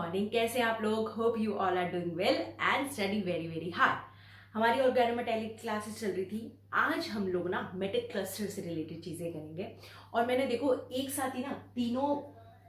Morning. कैसे आप लोग? Hope you all are doing well and study very very hard. हमारी ऑर्गेनोमेटेलिक क्लासेस चल रही थी। आज हम लोग ना मेटिक क्लस्टर से रिलेटेड चीजें करेंगे और मैंने देखो एक साथ ही ना तीनों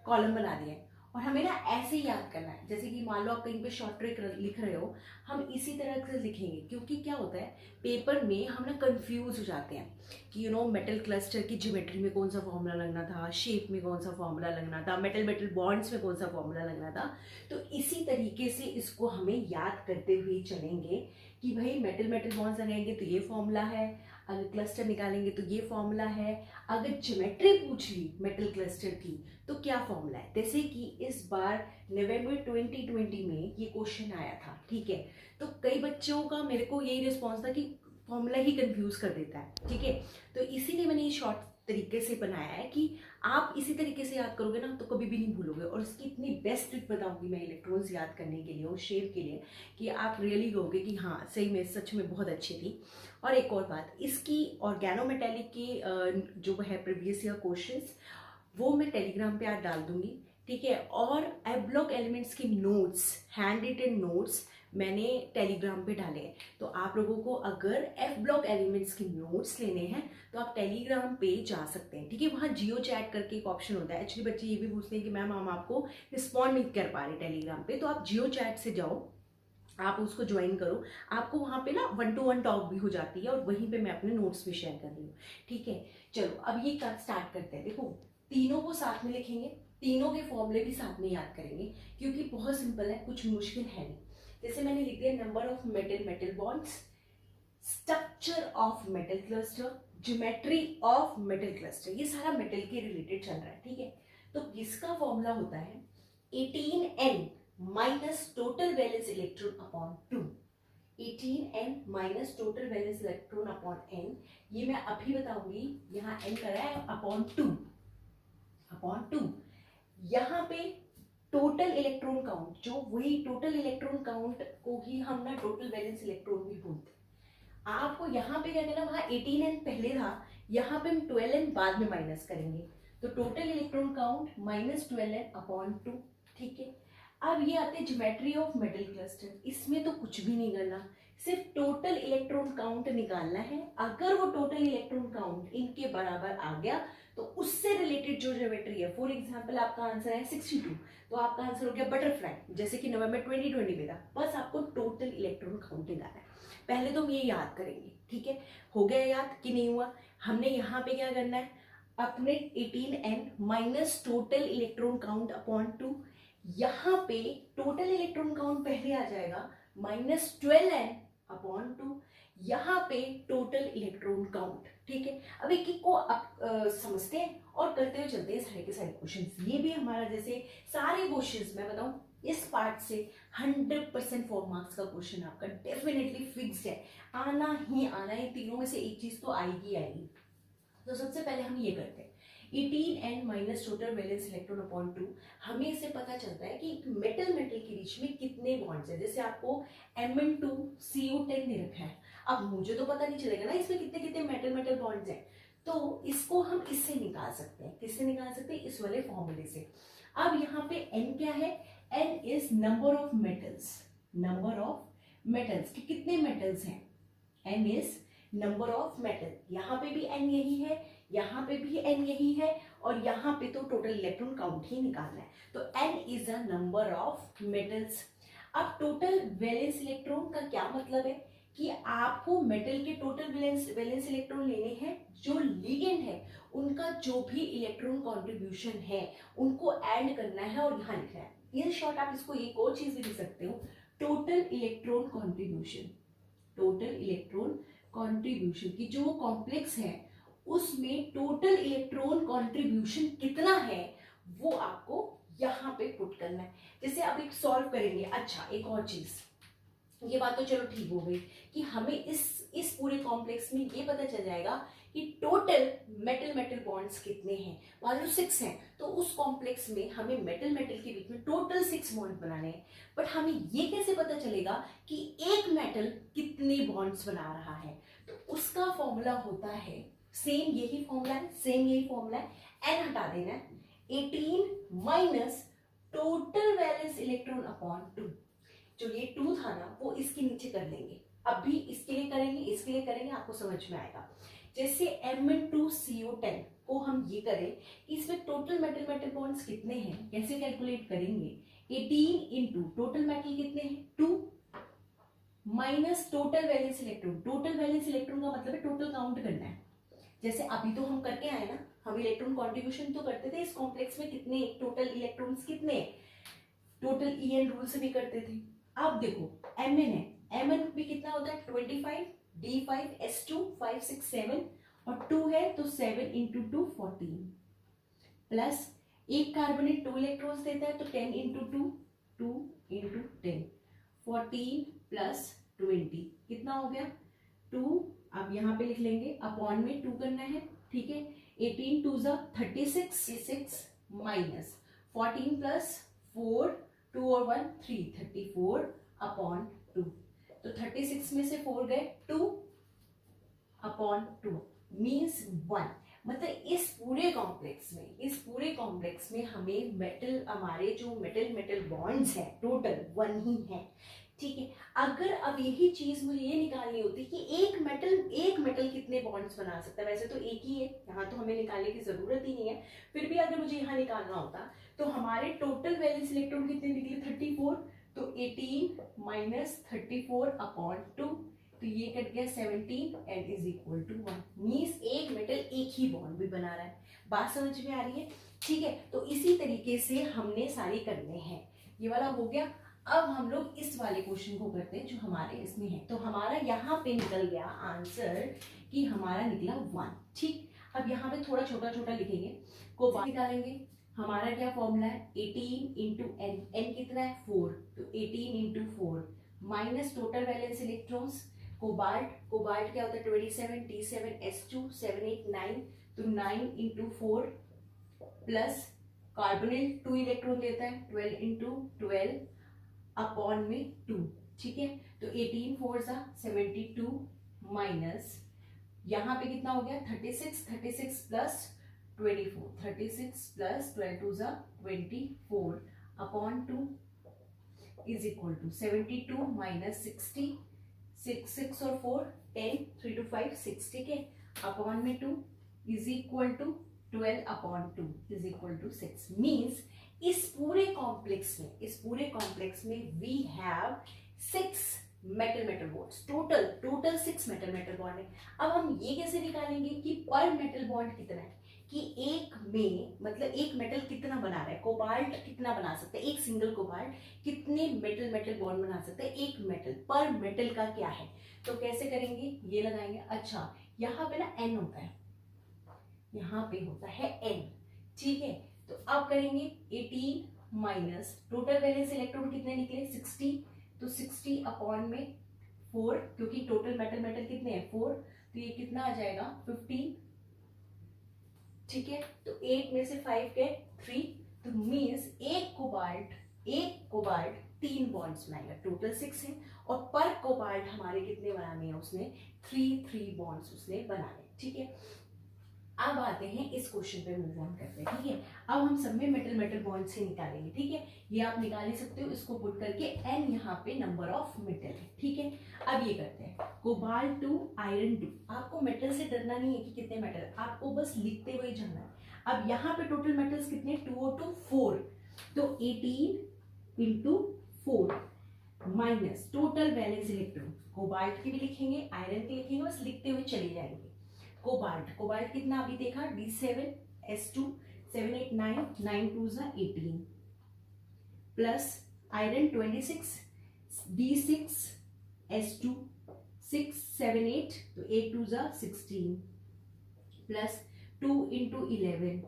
कॉलम बना दिए हैं और हमें ना ऐसे ही याद करना है। जैसे कि मान लो आप कहीं पे शॉर्ट ट्रिक लिख रहे हो, हम इसी तरह से लिखेंगे क्योंकि क्या होता है पेपर में हम ना कंफ्यूज हो जाते हैं कि मेटल क्लस्टर की ज्योमेट्री में कौन सा फॉर्मूला लगना था, शेप में कौन सा फॉर्मूला लगना था, मेटल मेटल बॉन्ड्स में कौन सा फॉर्मूला लगना था। तो इसी तरीके से इसको हमें याद करते हुए चलेंगे कि भाई मेटल मेटल बॉन्ड्स लगाएंगे तो ये फॉर्मूला है, अगर क्लस्टर निकालेंगे तो ये फॉर्मूला है, अगर ज्योमेट्री पूछ ली मेटल क्लस्टर की तो क्या फॉर्मूला है। जैसे कि इस बार नवंबर 2020 में ये क्वेश्चन आया था, ठीक है। तो कई बच्चों का मेरे को यही रिस्पॉन्स था कि फॉर्मूला ही कंफ्यूज कर देता है, ठीक है। तो इसीलिए मैंने ये शॉर्ट तरीके से बनाया है कि आप इसी तरीके से याद करोगे ना तो कभी भी नहीं भूलोगे। और इसकी इतनी बेस्ट ट्रिक बताऊंगी मैं इलेक्ट्रॉन्स याद करने के लिए और शेप के लिए कि आप रियली कहोगे कि हाँ सही में सच में बहुत अच्छी थी। और एक और बात, इसकी ऑर्गेनोमेटेलिक की जो है प्रीवियस ईयर क्वेश्चंस वो मैं टेलीग्राम पे आज डाल दूंगी, ठीक है। और एफ ब्लॉक एलिमेंट्स की नोट्स, हैंड रिटन नोट्स मैंने टेलीग्राम पे डाले हैं। तो आप लोगों को अगर एफ ब्लॉक एलिमेंट्स की नोट्स लेने हैं तो आप टेलीग्राम पे जा सकते हैं, ठीक है। वहाँ जियो चैट करके एक ऑप्शन होता है। एक्चुअली बच्चे ये भी पूछते हैं कि मैम हम आपको रिस्पॉन्ड नहीं कर पा रहे टेलीग्राम पे, तो आप जियो चैट से जाओ, आप उसको ज्वाइन करो। आपको वहाँ पे ना 1-to-1 टॉक भी हो जाती है और वहीं पे मैं अपने नोट्स भी शेयर कर रही हूँ, ठीक है। चलो अब ये स्टार्ट करते हैं। देखो तीनों को साथ में लिखेंगे, तीनों के फॉर्मूले भी साथ में याद करेंगे क्योंकि बहुत सिंपल है, कुछ मुश्किल है नहीं। जैसे मैंने लिख दिया number of metal metal bonds, structure of metal cluster, geometry of metal cluster, ये सारा मेटल के रिलेटेड चल रहा है, ठीक है। तो इसका फॉर्मूला होता है 18n minus total valence electron upon 2। 18n minus total valence electron upon n, ये मैं अभी बताऊंगी। यहाँ n करा है अपॉन 2, अपॉन 2। यहाँ पे टोटल इलेक्ट्रॉन काउंट, जो वही टोटल इलेक्ट्रॉन काउंट को ही हम ना टोटल वैलेंस इलेक्ट्रॉन भी बोलते हैं। आपको यहाँ पे क्या करना, वहां 18n पहले था, यहाँ पे हम 12n बाद में माइनस करेंगे। तो total electron count minus 12n upon 2, ठीक है। अब ये आते हैं ज्योमेट्री ऑफ मेटल क्लस्टर। इसमें तो कुछ भी नहीं करना, सिर्फ टोटल इलेक्ट्रॉन काउंट निकालना है। अगर वो टोटल इलेक्ट्रॉन काउंट इनके बराबर आ गया तो उससे रिलेटेड जो ज्योमेट्री है, फॉर एग्जांपल आपका आंसर है 62, तो आपका आंसर हो गया बटरफ्लाई, जैसे कि नवंबर 2020 में था। बस आपको टोटल इलेक्ट्रॉन काउंट निकालना है। पहले तो हम ये याद करेंगे, ठीक है। हो गया याद कि नहीं हुआ? हमने यहाँ पे क्या करना है, अपने 18n minus total electron count upon 2, यहाँ पे टोटल इलेक्ट्रॉन काउंट पहले आ जाएगा माइनस 12n अपॉन 2, यहाँ पे टोटल इलेक्ट्रॉन काउंट, ठीक है। अब एक एक को समझते हैं और करते हुए चलते हैं सारे के सारे क्वेश्चंस। ये भी हमारा जैसे सारे क्वेश्चंस मैं बताऊं इस पार्ट से 100% 4 मार्क्स का क्वेश्चन आपका डेफिनेटली फिक्स्ड है, आना ही आना है। तीनों में से एक चीज तो आएगी आएगी। तो सबसे पहले हम ये करते हैं 18n minus total valence electron upon 2। हमें इससे पता चलता है कि मेटल मेटल के बीच में कितने बॉन्ड्स हैं। जैसे आपको Mn2CO10 दे रखा है, अब मुझे तो पता नहीं चलेगा ना इसमें कितने कितने मेटल मेटल बॉन्ड्स हैं। तो इसको हम इससे निकाल सकते हैं। किससे निकाल सकते हैं? इस वाले फॉर्मूले से। अब यहाँ पे n क्या है? n is number of metals, number of metals कि कितने मेटल्स हैं। n is number of metal, यहाँ पे भी n यही है, यहाँ पे भी n यही है, और यहाँ पे तो टोटल इलेक्ट्रॉन काउंट ही निकालना है। तो n is a number of metals. अब टोटल वैलेंस इलेक्ट्रॉन का क्या मतलब है कि आपको मेटल के टोटल वैलेंस इलेक्ट्रॉन लेने हैं, जो लिगेंड है उनका जो भी इलेक्ट्रॉन कॉन्ट्रीब्यूशन है उनको ऐड करना है और यहाँ लिखना है। इन शॉर्ट आप इसको एक और चीज भी लिख सकते हो, total electron contribution. Total electron contribution की जो कॉम्प्लेक्स है उसमें टोटल इलेक्ट्रॉन कॉन्ट्रीब्यूशन कितना है वो आपको यहाँ पे पुट करना है। जैसे अब एक सॉल्व करेंगे। अच्छा एक और चीज, ये बात तो चलो ठीक हो गई कि हमें इस पूरे कॉम्प्लेक्स में ये पता चल जाएगा कि टोटल मेटल मेटल बॉन्ड्स कितने हैं। मान लो 6 हैं, तो उस कॉम्प्लेक्स में हमें मेटल मेटल के बीच में टोटल 6 बॉन्ड बनाने हैं। बट हमें ये कैसे पता चलेगा कि एक मेटल कितने बॉन्ड्स बना रहा है? तो उसका फॉर्मूला होता है सेम यही फॉर्मूला है, सेम यही फॉर्मूला है। n हटा देना है, 18 minus total valence electron upon 2। जो ये 2 था ना वो इसके नीचे कर लेंगे, अब भी इसके लिए करेंगे, इसके लिए करेंगे, आपको समझ में आएगा। जैसे Mn2CO10 को हम ये करें कि इसमें टोटल मेटल मेटल बॉन्ड्स कितने हैं, कैसे कैलकुलेट करेंगे, 18 इंटू टोटल मेटल कितने हैं 2 minus total valence electron. Total valence electron का मतलब है टोटल काउंट करना है। जैसे अभी तो हम करके आए ना, हम इलेक्ट्रॉन कॉन्ट्रीब्यूशन तो करते थे इस कॉम्प्लेक्स में, कितने टोटल इलेक्ट्रॉन्स कितने, टोटल EN रूल से भी करते थे। अब देखो Mn है, Mn भी कितना होता है 25, D5 S2 5 6 7 और 2 है तो 7 इंटू 2 14 प्लस एक कार्बोनेट 2 इलेक्ट्रॉन्स देता है तो 10 इंटू 2 2 इंटू 10 14 प्लस 20 कितना हो गया 2। अब यहाँ पे लिख लेंगे अपॉन में 2 करना है, ठीक है। 18 2 जा 36 माइनस 14 प्लस 4 2 और 1 3 34 अपॉन 2। तो 36 में से 4 गए 2 अपॉन 2 मीन्स 1। मतलब इस पूरे कॉम्प्लेक्स में हमें मेटल, हमारे जो मेटल बॉन्ड्स हैं टोटल 1 ही है, ठीक है। अगर अब यही चीज मुझे ये निकालनी होती कि एक मेटल कितने बॉन्ड्स बना सकता है, वैसे तो एक ही है, यहाँ तो हमें निकालने की जरूरत ही नहीं है, फिर भी अगर मुझे यहाँ निकालना होता तो हमारे टोटल वैलेंस इलेक्ट्रॉन कितने निकले 34, तो 18 माइनस 34 अपॉन 2, तो ये कट गया 17 and is equal to 1। Means एक मेटल एक ही बॉन्ड भी बना रहा है। बात समझ में आ रही है, ठीक है। तो इसी तरीके से हमने सारी करने हैं। ये वाला हो गया। अब हम लोग इस वाले क्वेश्चन को करते हैं जो हमारे इसमें है। तो हमारा यहाँ पे निकल गया आंसर कि हमारा निकला 1, ठीक। अब यहाँ पे थोड़ा छोटा छोटा लिखेंगे, को निकालेंगे। हमारा क्या फॉर्मूला है 18 इंटू एन, एन कितना है 4, तो 18 into 4 minus total valence electrons cobalt क्या होता है 27 T7 S2 7 8 9, तो 9 इंटू 4 प्लस कार्बोनेट 2 इलेक्ट्रॉन देता है 12 इंटू 12 अपॉन में 2, ठीक है। तो 18 4 जा 72 माइनस यहाँ पे कितना हो गया 36 प्लस 24, 36 प्लस 12 2 जा 24 upon 2 is equal to 72 minus 60, 6 और 4 10 3 to 5 6, ठीक है, अपॉन में 2 is equal to 12 upon 2 is equal to 6। Means इस पूरे कॉम्प्लेक्स में we have 6 metal bonds, total 6 metal bond है। अब हम ये कैसे निकालेंगे कि पर मेटल बॉन्ड कितना है, कि एक में मतलब एक मेटल कितना बना रहा है, कोबाल्ट कितना बना सकता है, एक सिंगल कोबाल्ट कितने मेटल बॉन्ड बना सकता है, एक मेटल पर मेटल का क्या है। तो कैसे करेंगे, ये लगाएंगे। अच्छा यहाँ पे ना n होता है, यहाँ पे होता है n, ठीक है। तो अब करेंगे 18 माइनस टोटल वैलेंस इलेक्ट्रॉन कितने निकले 60, तो 60 अपॉन में 4, क्योंकि टोटल मेटल कितने हैं 4, तो ये कितना आ जाएगा 15, ठीक है। तो 8 में से 5 गए 3, तो मीन्स एक कोबाल्ट 3 बॉन्ड्स बनाएगा, टोटल 6 है, और पर कोबाल्ट हमारे कितने बनाने हैं, उसने 3 बॉन्ड्स उसने बनाने, ठीक है। अब आते हैं इस क्वेश्चन पे एग्जाम करते हैं, ठीक है। अब हम सब में मेटल बॉन्ड से निकालेंगे, ठीक है। ये आप निकाल ही सकते हो, इसको पुट करके n यहाँ पे नंबर ऑफ मेटल है, ठीक है। अब ये करते हैं कोबाल्ट 2 आयरन 2। आपको मेटल से डरना नहीं है कि कितने मेटल, आपको बस लिखते हुए जाना है। अब यहाँ पे टोटल मेटल्स कितने 2 और 2 4, तो 18 into 4 minus total valence electron, cobalt की भी लिखेंगे आयरन की लिखेंगे, बस लिखते हुए चले जाएंगे। कोबाल्ट कितना अभी देखा D7 S2 7 8 9 9 2 18 plus iron 26 D6 S2 6 7 8, तो 8 2 16 प्लस 2 इंटू 11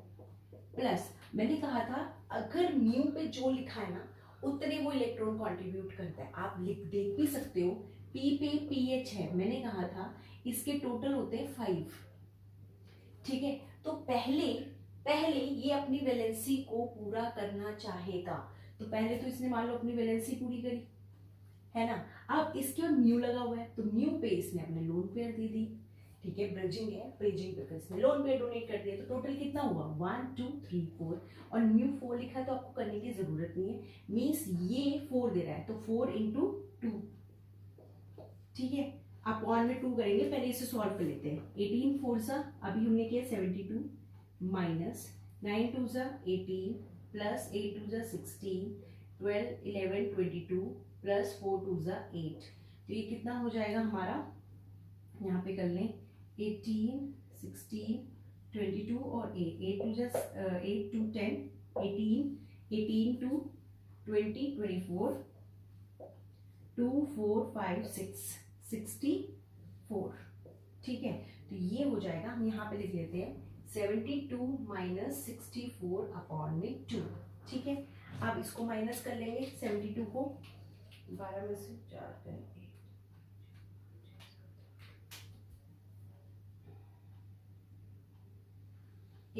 प्लस मैंने कहा था अगर म्यू पे जो लिखा है ना उतने वो इलेक्ट्रॉन कंट्रीब्यूट करता है। आप देख भी सकते हो P पे PH है, मैंने कहा था इसके टोटल होते हैं 5, ठीक है। तो पहले ये अपनी वैलेंसी को पूरा करना चाहेगा, तो पहले तो इसने मान लो अपनी वैलेंसी पूरी करी है ना। अब इसके और म्यू लगा हुआ है, तो म्यू पे इसने अपने लोन पेयर दे दी, ठीक है, ब्रिजिंग है, ब्रिजिंग पे इसमें लोन पे डोनेट कर दिया, तो टोटल कितना हुआ 1 2 3 4 और न्यू 4 लिखा है तो आपको करने की जरूरत नहीं है, मीन्स ये 4 दे रहा है तो 4 इंटू 2, ठीक है, अपॉन में 2 करेंगे, पहले इसे सॉल्व कर लेते हैं। 18 4 सा अभी हमने किया 72 माइनस 9 2 सा 18 प्लस 8 2 सा 16 12 11 22 प्लस 4 2 सा 8, तो ये कितना हो जाएगा हमारा, यहाँ पे कर लें 18 16 22 और 8 2 जा 8 2 10 18 18 2 20 24 2 4 5 6 64, ठीक है, तो ये हो जाएगा, हम यहाँ पे लिख लेते हैं 72 माइनस 64 अपॉन में 2, ठीक है। अब इसको माइनस कर लेंगे, 72 को 12 में से 4 करेंगे,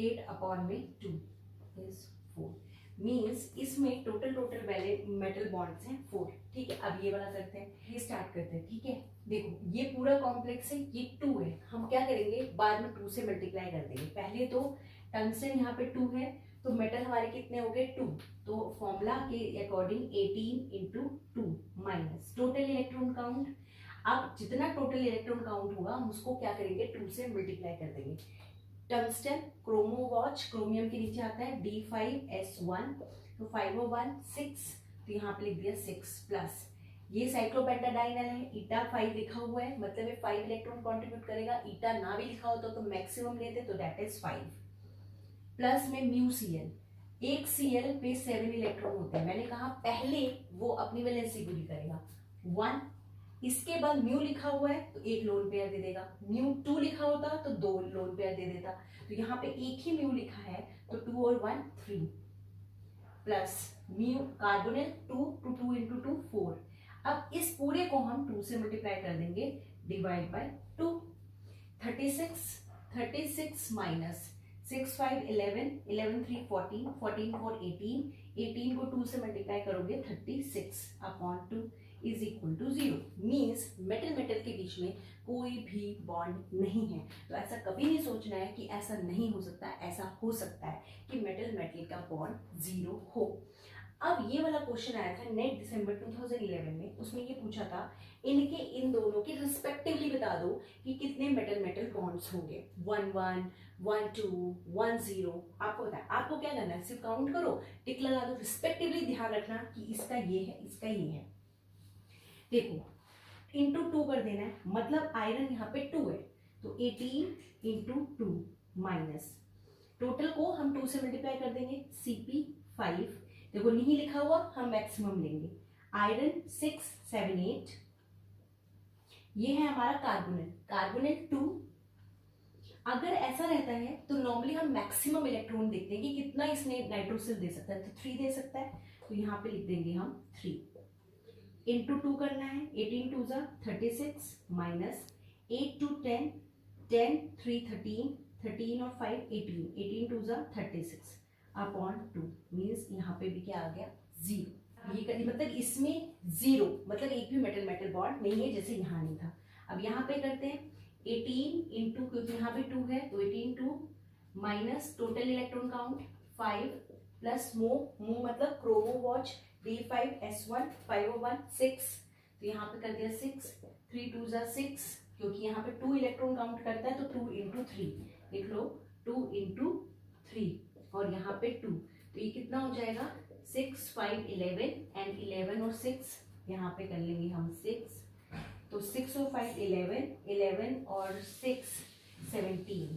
8 अपॉन में 2 इज 4, मीन्स इसमें टोटल मेटल बॉन्ड्स हैं 4, ठीक है। अब ये वाला करते हैं, ये स्टार्ट करते हैं, ठीक है। देखो ये पूरा कॉम्प्लेक्स है, ये 2 है, हम क्या करेंगे बाद में 2 से मल्टीप्लाई कर देंगे, पहले तो टंगस्टन यहाँ पे 2 है तो मेटल हमारे कितने हो गए 2, तो फॉर्मूला के according 18 into 2 minus total electron count, अब जितना टोटल इलेक्ट्रॉन काउंट होगा हम उसको क्या करेंगे 2 से मल्टीप्लाई कर देंगे। टंगस्टन क्रोमो वॉच क्रोमियम के नीचे आता है D5S1, तो 501 6, तो यहाँ पे लिख दिया 6 प्लस ये साइक्लोपेंटाडाइनल है, ईटा 5 लिखा हुआ है मतलब ये 5 इलेक्ट्रॉन कंट्रीब्यूट करेगा, ईटा ना भी लिखा होता तो मैक्सिमम लेते तो दैट इज 5, प्लस में म्यू Cl, एक Cl पे 7 इलेक्ट्रॉन होते हैं, मैंने कहा पहले वो अपनी वैलेंसी पूरी करेगा 1, इसके बाद म्यू लिखा हुआ है तो एक लोन पेयर दे देगा, म्यू 2 लिखा होता तो 2 लोन पेयर दे देता, तो यहाँ पे एक ही म्यू लिखा है तो 2 और 1 3 plus mu carbonyl 2 to 2 into 2 4, अब इस पूरे को हम 2 से मल्टीप्लाई कर देंगे, डिवाइड बाय 2, 36 माइनस 6 5 11 11 3 14 14 4 18 18 को 2 से मल्टीप्लाई करोगे 36 upon 2 is equal to 0, means metal के बीच में कोई भी बॉन्ड नहीं है, तो ऐसा कभी नहीं सोचना है कि ऐसा नहीं हो सकता, ऐसा हो सकता है कि मेटल का बॉन्ड 0 हो। अब ये वाला क्वेश्चन आया था नेट दिसंबर 2011 में, उसमें ये पूछा था इनके इन दोनों के रिस्पेक्टिवली बता दो कि कितने मेटल बॉन्ड्स होंगे, 1 1 1 2 1 0, आपको पता है, आपको क्या करना है सिर्फ काउंट करो, टिक लगा दो, रिस्पेक्टिवली ध्यान रखना कि इसका ये है इसका ये है, देखो इंटू 2 कर देना है, मतलब आयरन यहाँ पे 2 है तो 18 इंटू 2 माइनस टोटल को हम 2 से मल्टीप्लाई कर देंगे Cp5, देखो नहीं लिखा हुआ हम मैक्सिमम लेंगे, आयरन 6 7 8, ये है हमारा कार्बोनेट 2, अगर ऐसा रहता है तो नॉर्मली हम मैक्सिमम इलेक्ट्रॉन देखते हैं कि कितना इसने नाइट्रोसिल दे सकता है, तो 3 दे सकता है, तो यहाँ पे लिख देंगे हम 3 इंटू 2 करना है, 18 2 जा 36 माइनस 8 2 10 10 3 13 13 और 5 18 18 2 जा 36 अपॉन 2, मीन्स यहाँ पे भी क्या आ गया 0, ये कर मतलब इसमें 0 मतलब एक भी मेटल बॉन्ड नहीं है जैसे यहाँ नहीं था। अब यहाँ पे करते हैं 18 इंटू, क्योंकि यहाँ पे 2 है तो 18 2 minus total electron count 5 plus मो मतलब क्रोमो वॉच D5S1 501 6, तो यहाँ पे कर दिया 6 3 2 जा 6, क्योंकि यहाँ पे 2 इलेक्ट्रॉन काउंट करता है तो 2 इंटू 3 लिख लो, 2 इंटू 3 और यहाँ पे 2, तो ये कितना हो जाएगा 6 5 11 एंड 11 और 6 यहाँ पे कर लेंगे हम 6, तो 6 और 5 11 11 और 6 17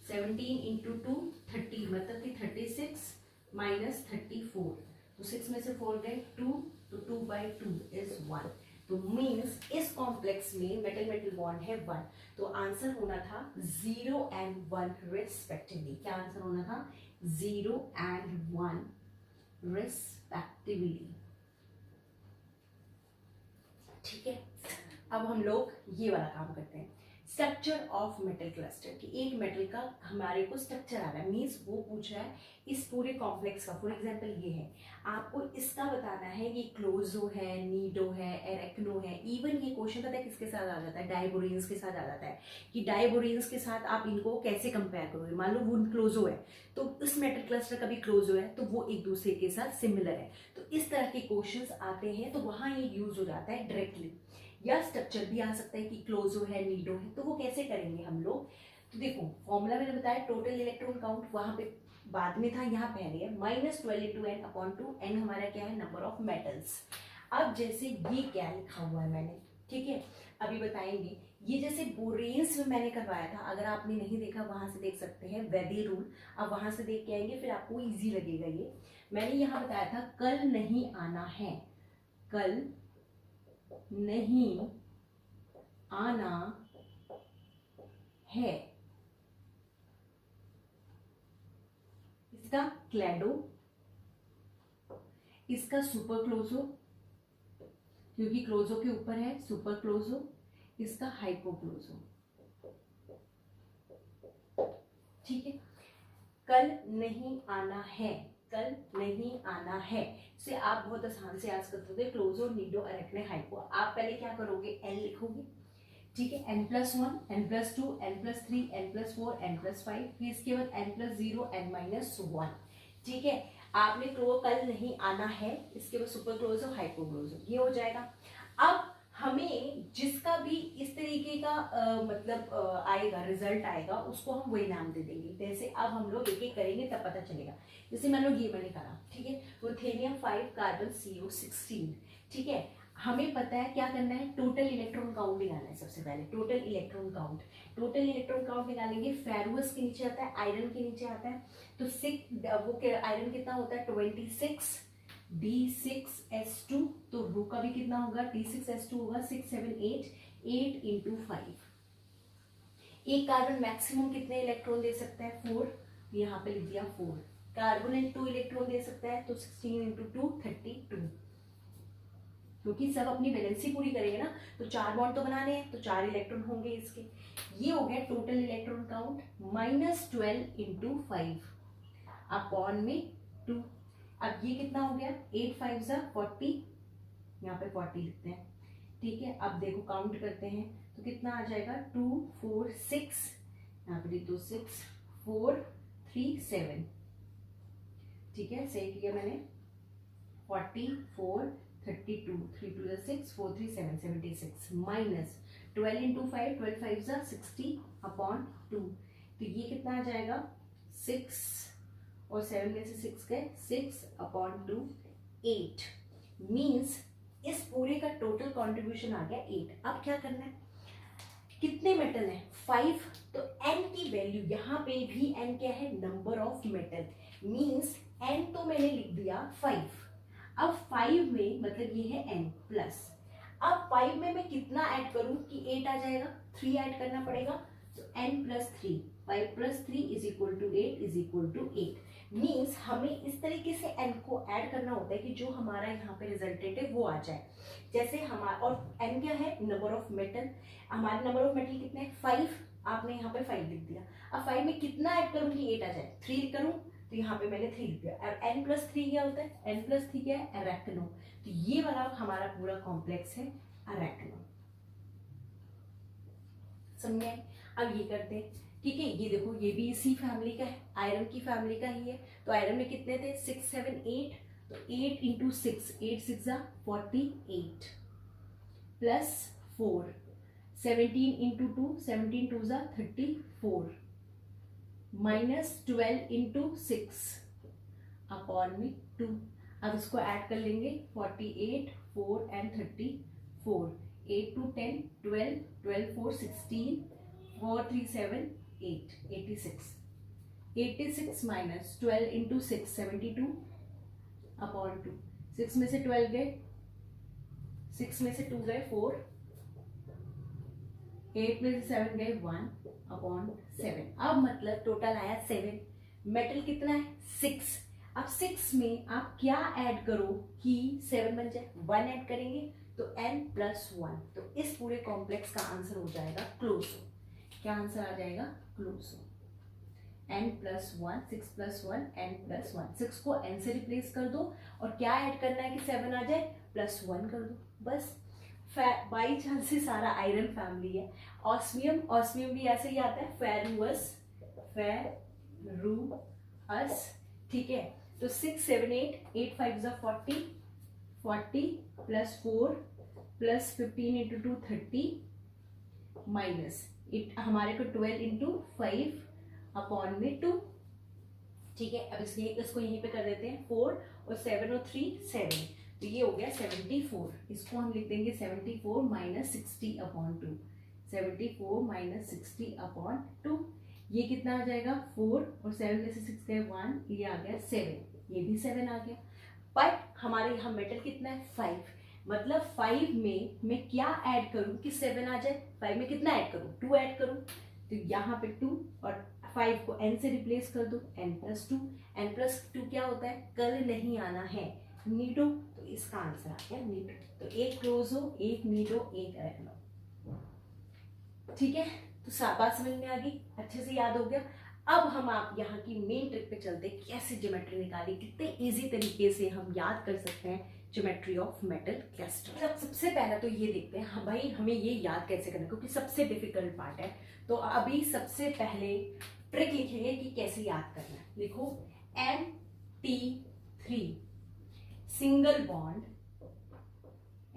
17 इंटू 2 30 मतलब कि 36 माइनस 34, तो 6 में से 4 गए 2, तो 2 बाई 2 इज 1, तो मीन्स इस कॉम्प्लेक्स में मेटल बॉन्ड है 1, तो आंसर होना था 0 and 1 रिस्पेक्टिवली, क्या आंसर होना था 0 and 1 रिस्पेक्टिवली, ठीक है। अब हम लोग ये वाला काम करते हैं, स्ट्रक्चर ऑफ मेटल क्लस्टर कि एक मेटल का हमारे को स्ट्रक्चर आ रहा है, मीन्स वो पूछ रहा है इस पूरे कॉम्प्लेक्स का। फॉर एग्जांपल ये है, आपको इसका बताना है कि क्लोजो है, नीडो है, एरेक्नो है। इवन ये क्वेश्चन पता है किसके साथ आ जाता है, डाइबोरेन्स के साथ आ जाता है कि डाइबोरेन्स के साथ आप इनको कैसे कंपेयर करोगे। मान लो वो क्लोजो है तो उस मेटल क्लस्टर का भी क्लोजो है तो वो एक दूसरे के साथ सिमिलर है। तो इस तरह के क्वेश्चंस आते हैं तो वहां ये यूज हो जाता है डायरेक्टली। या स्ट्रक्चर भी आ सकता है कि क्लोजो है, नीडो है, तो वो कैसे करेंगे हम लोग। तो देखो फॉर्मूला मैंने बताया टोटल इलेक्ट्रॉन काउंट, वहां पे बाद में था, यहाँ पहले है -12 n हमारा क्या है, नंबर ऑफ मेटल्स। अब जैसे ये क्या लिखा हुआ है मैंने, ठीक है, अभी बताएंगे। ये जैसे बोरेन्स में मैंने करवाया था, अगर आपने नहीं देखा वहां से देख सकते हैं, वेदे रूल। अब वहां से देख के आएंगे फिर आपको इजी लगेगा। ये मैंने यहाँ बताया था कल नहीं आना है, कल नहीं आना है। इसका क्लैडो, इसका सुपर क्लोजो क्योंकि क्लोजो के ऊपर है, सुपर क्लोजो। इसका हाइपोक्लोजो, ठीक है। कल नहीं आना है, कल नहीं आना है से आप बहुत आसान से याद कर सकते हो, क्लोजो, नीडो, एरेक्नो, हाइपो। आप पहले क्या करोगे, n लिखोगे, ठीक है, n+1, n+2, n+3, n+4, n+5, फिर इसके बाद n+0, n-1, ठीक है। आपने कल नहीं आना है, इसके बाद सुपर क्लोजो, हाइपोक्लोजो, ये हो जाएगा। अब हमें जिसका भी इस तरीके का मतलब आएगा, रिजल्ट आएगा, उसको हम वही नाम दे देंगे। जैसे अब हम लोग एक एक करेंगे तब पता चलेगा। जैसे मान लो ये मैंने करा, ठीक है, रुथेनियम 5 कार्बन CO16, ठीक है। हमें पता है क्या करना है, टोटल इलेक्ट्रॉन काउंट निकालना है। सबसे पहले total electron count, total electron count निकालेंगे। फेरस के नीचे आता है, आयरन के नीचे आता है, तो वो आयरन कितना होता है 26, D6S2, तो रो का भी कितना होगा, D6S2 होगा 6 7 8 8 × 5। एक कार्बन मैक्सिमम कितने इलेक्ट्रॉन दे सकता है, 4, यहाँ पे लिख दिया 4। कार्बन 2 इलेक्ट्रॉन दे सकता है, तो 16 × 2 32, क्योंकि सब अपनी वैलेंसी पूरी करेंगे ना, तो 4 बॉन्ड तो बनाने हैं, तो 4 इलेक्ट्रॉन होंगे इसके। ये हो गया टोटल इलेक्ट्रॉन काउंट, -12 × 5 अपॉन में 2। अब ये कितना हो गया, 8 5 40, यहाँ पे 40 लिखते हैं, ठीक है। अब देखो काउंट करते हैं तो कितना आ जाएगा, 2 4 6, यहाँ पे लिख दो 6 4 3 7, ठीक है, सही किया मैंने। 44 32, 3 2 6 4 3 7 76, -12 × 5, 12 5 60 अपॉन 2, तो ये कितना आ जाएगा, 6 और 7 में से 6 गए, 6 अपॉन 2 8, मीन्स इस पूरे का टोटल कंट्रीब्यूशन आ गया 8। अब क्या करना है, कितने मेटल हैं, 5, तो n की वैल्यू, यहाँ पे भी n क्या है, number of metal, means n तो मैंने लिख दिया 5। अब 5 में मतलब ये है n प्लस, अब 5 में मैं कितना ऐड करूं कि 8 आ जाएगा, 3 ऐड करना पड़ेगा, तो n+3, 5 + 3 = 8 8, मीन्स हमें इस तरीके से n को ऐड करना होता है कि जो हमारा यहाँ पे रिजल्टेंट है वो आ जाए। जैसे हमारा, और n क्या है, नंबर ऑफ मेटल, हमारे नंबर ऑफ मेटल कितने हैं 5, आपने यहाँ पे 5 लिख दिया। अब 5 में कितना ऐड करूँ कि 8 आ जाए, 3 करूँ, तो यहाँ पे मैंने 3 लिख दिया। अब n+3 क्या होता है, n+3 क्या है, एरेक्नो, तो ये वाला हमारा पूरा कॉम्प्लेक्स है एरेक्नो, समझे। अब ये करते हैं, ठीक है, ये देखो ये भी इसी फैमिली का है, आयरन की फैमिली का ही है। तो आयरन में कितने थे, 6 7 8, तो 8 × 6, 8 6 48 प्लस 4, 17 × 2, 17 2 34, -12 × 6 अपॉन में 2। अब इसको ऐड कर लेंगे, 48 4 and 34, 8 2 10 12 12 4 16 4 3 7 8 86, 86 -12 × 6 72 अपॉन 2, 6 में से 12 गए, 6 में से 2 गए 4, 8 में से 7 गए 1 अपॉन 7। अब मतलब टोटल आया 7, मेटल कितना है 6। अब 6 में आप क्या ऐड करो कि 7 बन जाए, 1 ऐड करेंगे तो n+1, तो इस पूरे कॉम्प्लेक्स का आंसर हो जाएगा क्लोजो। क्या आंसर आ जाएगा, क्लोज हो। n plus 1, 6 plus 1, n plus 1, 6 को n से रिप्लेस कर दो और क्या ऐड करना है कि 7 आ जाए, प्लस 1 कर दो बस। बाई चांस से सारा आयरन फैमिली है। ऑस्मियम, ऑस्मियम भी ऐसे ही आता है, फेरुअस, फेरुअस, ठीक है। तो 6 7 8, 8 5 जा 40, 40 प्लस 4 प्लस 15 इंटू 2 30 माइनस हमारे को 12 इंटू 5 अपॉन में 2, ठीक है। अब इसको यहीं पे कर देते हैं 4 और 7 और 3 7, तो ये हो गया 74। इसको हम लिख देंगे 74 माइनस 60 अपॉन 2, 74 माइनस 60 अपॉन 2। ये कितना आ जाएगा 4 और 7 में से 6 गए 1, ये आ गया 7, ये भी 7 आ गया। बट हमारे यहाँ मेटल कितना है 5, मतलब 5 में मैं क्या ऐड करूं कि 7 आ जाए, 5 में कितना ऐड करूं, 2 ऐड करूं, तो यहाँ पे 2 और 5 को n से रिप्लेस कर दो, n प्लस 2, n प्लस 2 क्या होता है, कल नहीं आना है, नीडो, तो इसका आंसर आ गया नीडो। तो एक क्लोज हो, एक नीडो, एक एरेनो, ठीक है। तो बात समझ में आ गई, अच्छे से याद हो गया। अब हम आप यहाँ की मेन ट्रिक पे चलते हैं, कैसे ज्योमेट्री निकाली, कितने इजी तरीके से हम याद कर सकते हैं ज्योमेट्री ऑफ मेटल क्लस्टर। अब सबसे पहला तो ये देखते हैं हाँ भाई हमें ये याद कैसे करना, क्योंकि सबसे डिफिकल्ट पार्ट है। तो अभी सबसे पहले ट्रिक लिखेंगे कि कैसे याद करना है। लिखो Mt3 single bond,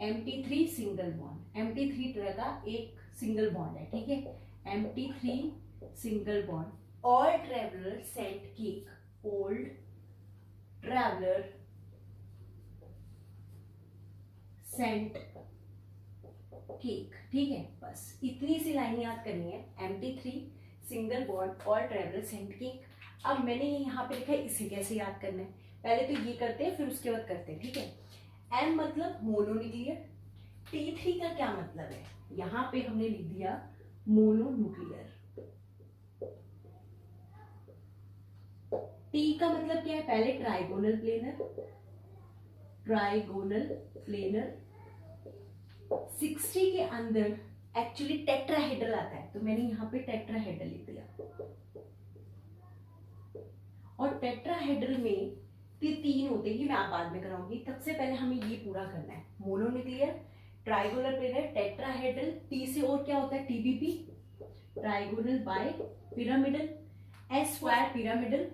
Mt3 single bond, Mt3 तरह का एक सिंगल बॉन्ड है, ठीक है। Mt3 single bond, all traveller saint cake, old traveller saint cake, ठीक है। बस इतनी सी लाइन याद करनी है, Mt3 single bond all traveller saint cake. अब मैंने यहाँ पे लिखा है, इसे कैसे याद करना है, पहले तो ये करते हैं फिर उसके बाद करते हैं, ठीक है। M मतलब मोनोन्यूक्लियर, T3 का क्या मतलब है, यहाँ पे हमने लिख दिया मोनोन्यूक्लियर। T का मतलब क्या है, पहले ट्राइगोनल प्लेनर, ट्राइगोनल प्लेनर। 60 के अंदर एक्चुअली टेट्राहेड्रल आता है, तो मैंने यहाँ पे टेट्राहेड्रल लिख दिया। और टेट्राहेड्रल में तीन होते हैं, ये मैं आप बाद में कराऊंगी। सबसे पहले हमें ये पूरा करना है, mononuclear, trigonal planar, tetrahedral. T से और क्या होता है, TBP, trigonal bipyramidal, S square pyramidal.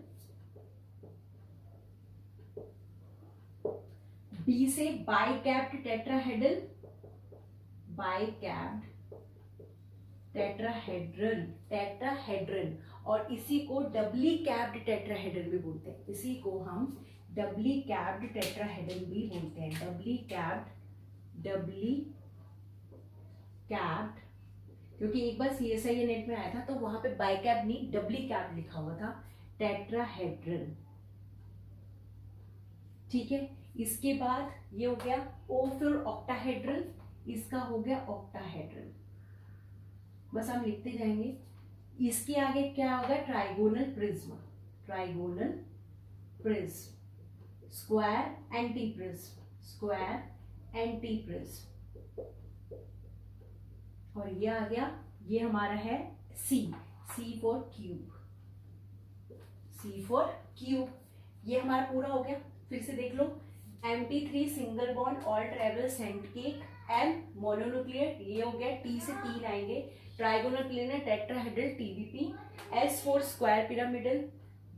B से bicapped tetrahedral, bicapped tetrahedral, tetrahedral. और इसी को डबली कैप्ड टेट्राहेड्रल भी बोलते हैं, इसी को हम डबली कैप्ड टेट्राहेड्रल भी बोलते हैं, डबली कैप्ड, डबली कैप्ड। क्योंकि एक बार CSI नेट में आया था तो वहां पे बाइकैप्ड नहीं डबली कैप्ड लिखा हुआ था, टेट्राहेड्रल, ठीक है। इसके बाद ये हो गया ओ, फिर ऑक्टाहेड्रल, इसका हो गया ऑक्टाहेड्रल। बस हम लिखते जाएंगे। इसके आगे क्या होगा, trigonal prism, trigonal prism, square antiprism, square antiprism. और ये आ गया, ये हमारा है C for cube, C for cube. ये हमारा पूरा हो गया। फिर से देख लो, Mt3 सिंगल बॉन्ड ऑल ट्रेवल सेंट केक, M मोनोन्यूक्लियर, ये हो गया। T से 3 आएंगे, trigonal planar tetrahedral TBP, S for square pyramidal,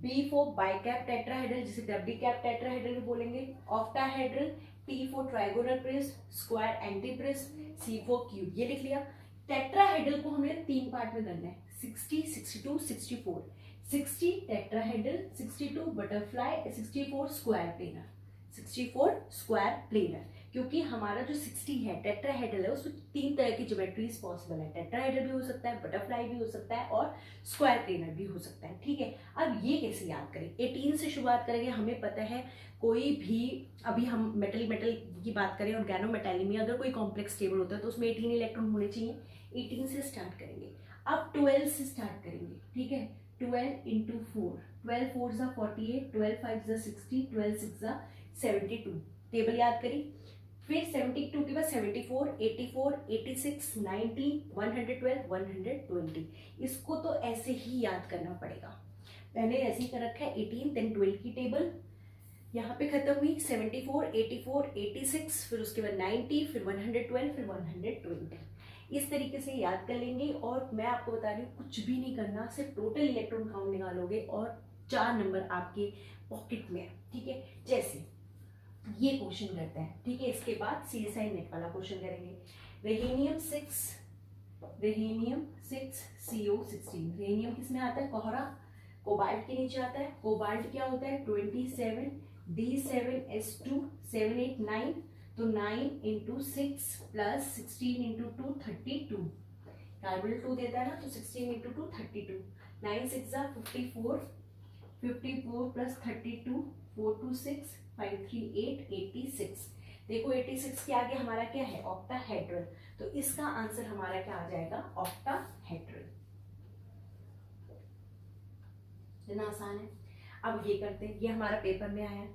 B for bicap tetrahedral जिसे डबली कैप टेट्राहेड्रल भी बोलेंगे, octahedral, T for trigonal prism, square anti prism, C for cube. ये लिख लिया। टेट्राहेड्रल को हमें 3 पार्ट में करना है, 60, 62, 64। 60 tetrahedral, 62 butterfly, 64 square planar, 64 square planar. क्योंकि हमारा जो 60 है टेट्राहेड्रल है, उसमें 3 तरह की ज्योमेट्रीज पॉसिबल है, टेट्राहेड्रल भी हो सकता है, बटरफ्लाई भी हो सकता है और स्क्वायर प्लेनर भी हो सकता है, ठीक है। अब ये कैसे याद करें, 18 से शुरुआत करेंगे। हमें पता है कोई भी, अभी हम मेटल की बात करें, ऑर्गेनोमेटाली में अगर कोई कॉम्प्लेक्स टेबल होता है तो उसमें 18 इलेक्ट्रॉन होने चाहिए। 18 से स्टार्ट करेंगे, अब 12 से स्टार्ट करेंगे, ठीक है। 12 इंटू 4, 12 4 48, 12 5 60, 12 6 72। टेबल याद करी, फिर 72 के बाद 74, 84, 86, 90, 112, 120। इसको तो ऐसे ही याद करना पड़ेगा। पहले ऐसे ही कर रखा है 18, देन 12 की टेबल यहाँ पे खत्म हुई, 74, 84, 86, फिर उसके बाद 90, फिर 112, फिर 120। इस तरीके से याद कर लेंगे। और मैं आपको बता रही हूँ कुछ भी नहीं करना, सिर्फ टोटल इलेक्ट्रॉन काउंट निकालोगे और 4 नंबर आपके पॉकेट में है। ठीक है, जैसे ये क्वेश्चन करते हैं। ठीक है, इसके बाद CSI नेट वाला क्वेश्चन करेंगे। रेहेनियम 6 CO16। रेहेनियम किस में आता है? कोहरा। कोबाल्ट के नीचे आता है। कोबाल्ट क्या होता है? 27 D7S2 7 8 9। तो 9 × 6 प्लस 16 × 2 32। कार्बन 2 देता है ना, तो 16 × 2 32। 9 6 54, 54 प्लस 32 4 2 6 5 3 8 86। देखो 86 के आगे हमारा क्या है? ऑक्टाहेड्रल। तो इसका आंसर हमारा क्या आ जाएगा? ऑक्टाहेड्रल। इतना आसान है। अब ये करते हैं, ये हमारा पेपर में आया है।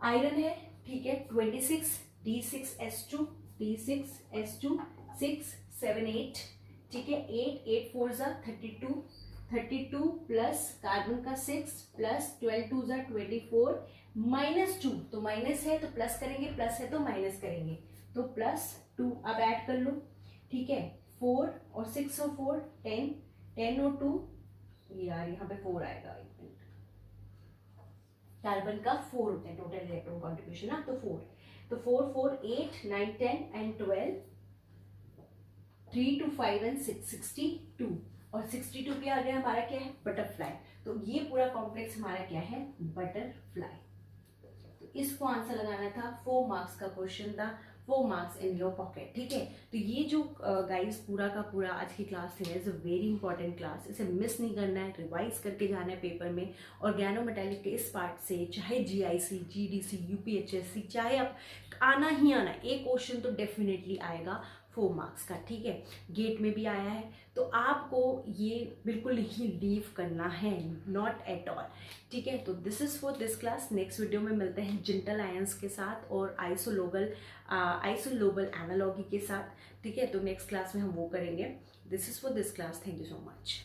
आयरन है, ठीक है, 26 D6S2 6 7 8। ठीक है, 8 8 4 32, 32 प्लस कार्बन का 6 प्लस 12 2 24 -2। तो माइनस है तो प्लस करेंगे, प्लस है तो माइनस करेंगे, तो +2। अब ऐड कर लो। ठीक है, 4 और 6 और 4 10, 10 और 2 यार यहाँ पे 4 आएगा, एक मिनट। कार्बन का 4 होते हैं टोटल इलेक्ट्रॉन कॉन्ट्रीब्यूशन ना, तो 4। तो 4 4 8 9 10 एंड 12, 3 2 5 एंड 6 62। और 62 के आगे हमारा क्या है? बटरफ्लाई। तो ये पूरा कॉम्प्लेक्स हमारा क्या है? बटरफ्लाई। तो इसको आंसर लगाना था। 4 मार्क्स का क्वेश्चन था, 4 मार्क्स इन योर पॉकेट। ठीक है, तो ये जो गाइस पूरा का पूरा आज की क्लास थी, is a very important class. इसे मिस नहीं करना है, रिवाइज करके जाना है पेपर में। ऑर्गेनोमेटेलिक के इस पार्ट से चाहे GIC, GDC, UPHSC, चाहे आप आना ही आना, एक क्वेश्चन तो डेफिनेटली आएगा 4 मार्क्स का। ठीक है, गेट में भी आया है, तो आपको ये बिल्कुल ही लीव करना है, नॉट एट ऑल। ठीक है, तो this is for this class. Next video में मिलते हैं जिंटल आयंस के साथ और आइसोलोबल एनालॉगी के साथ। ठीक है, तो नेक्स्ट क्लास में हम वो करेंगे। This is for this class. Thank you so much.